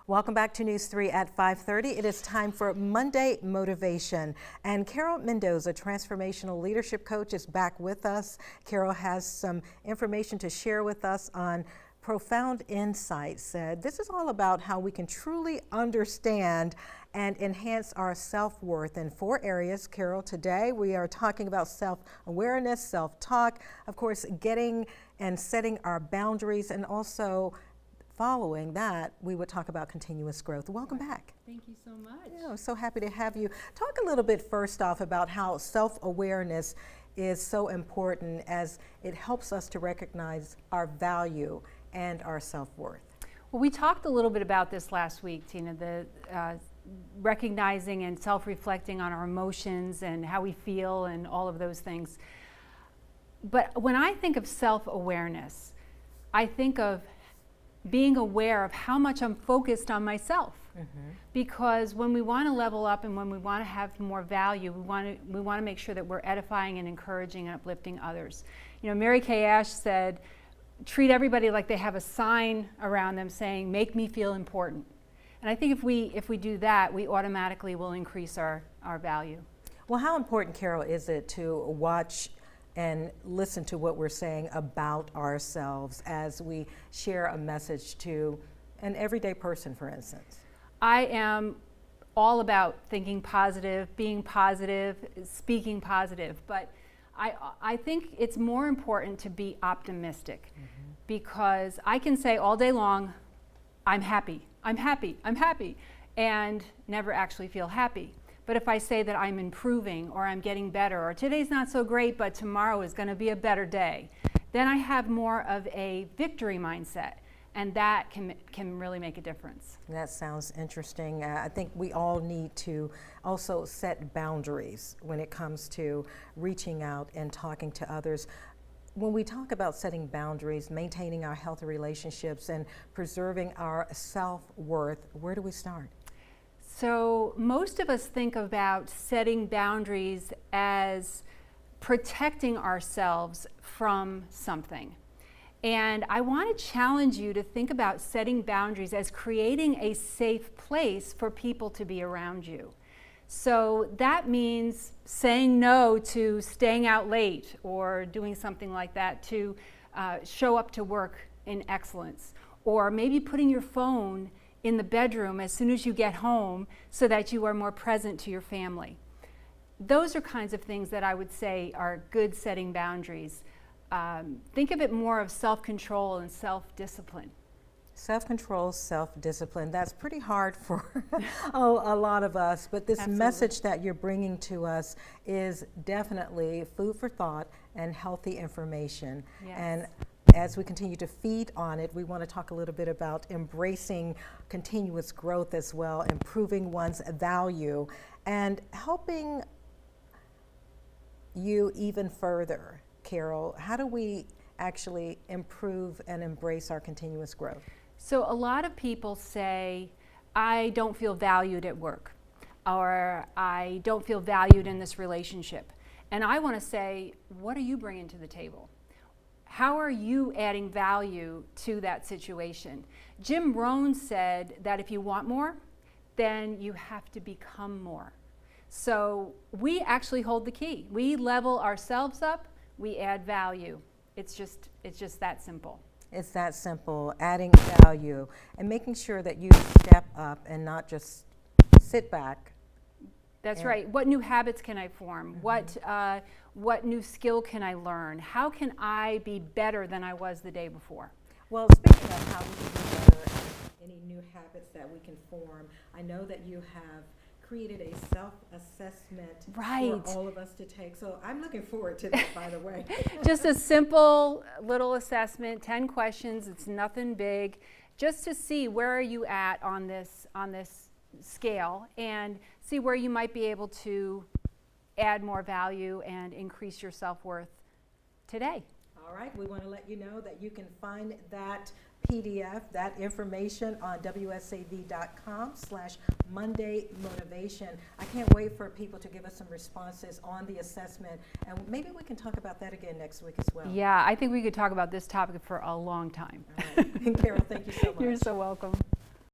Welcome back to News 3 at 5:30. It is time for Monday Motivation. And Carol Mendoza, transformational leadership coach, is back with us. Carol has some information to share with us on profound insights. This is all about how we can truly understand and enhance our self-worth in 4 areas. Carol, today we are talking about self-awareness, self-talk, of course, getting and setting our boundaries, and also following that, we would talk about continuous growth. Welcome back. Thank you so much. Yeah, I'm so happy to have you. Talk a little bit first off about how self-awareness is so important as it helps us to recognize our value and our self-worth. Well, we talked a little bit about this last week, Tina, the recognizing and self-reflecting on our emotions and how we feel and all of those things. But when I think of self-awareness, I think of being aware of how much I'm focused on myself. Because when we want to level up and when we want to have more value, we want to make sure that we're edifying and encouraging and uplifting others. You know, Mary Kay Ash said, treat everybody like they have a sign around them saying, make me feel important. And I think if we do that, we automatically will increase our value. Well, how important, Carol, is it to watch and listen to what we're saying about ourselves as we share a message to an everyday person, for instance? I am all about thinking positive, being positive, speaking positive, but I think it's more important to be optimistic, because I can say all day long, I'm happy, I'm happy, I'm happy, and never actually feel happy. But if I say that I'm improving, or I'm getting better, or today's not so great, but tomorrow is going to be a better day, then I have more of a victory mindset, and that can really make a difference. That sounds interesting. I think we all need to also set boundaries when it comes to reaching out and talking to others. When we talk about setting boundaries, maintaining our healthy relationships, and preserving our self-worth, where do we start? So most of us think about setting boundaries as protecting ourselves from something. And I want to challenge you to think about setting boundaries as creating a safe place for people to be around you. So that means saying no to staying out late or doing something like that to show up to work in excellence, or maybe putting your phone in the bedroom as soon as you get home so that you are more present to your family. Those are kinds of things that I would say are good setting boundaries. Think of it more of self-control and self-discipline. Self-control, self-discipline. That's pretty hard for a lot of us, but this Absolutely. Message that you're bringing to us is definitely food for thought and healthy information. Yes. And as we continue to feed on it, we want to talk a little bit about embracing continuous growth as well, improving one's value, and helping you even further. Carol, how do we actually improve and embrace our continuous growth? So a lot of people say, I don't feel valued at work, or I don't feel valued in this relationship. And I want to say, what are you bringing to the table? How are you adding value to that situation? Jim Rohn said that if you want more, then you have to become more. So we actually hold the key. We level ourselves up, we add value. It's just that simple. It's that simple, adding value and making sure that you step up and not just sit back. That's right. What new habits can I form? What new skill can I learn? How can I be better than I was the day before? Well, speaking of how we can be better and any new habits that we can form, I know that you have created a self-assessment Right. for all of us to take. So I'm looking forward to that, by the way. Just a simple little assessment, 10 questions. It's nothing big, just to see where are you at on this scale, and see where you might be able to add more value and increase your self-worth today. All right, we want to let you know that you can find that PDF, that information on wsav.com/Monday Motivation. I can't wait for people to give us some responses on the assessment, and maybe we can talk about that again next week as well. Yeah, I think we could talk about this topic for a long time. All right. Carol, thank you so much. You're so welcome.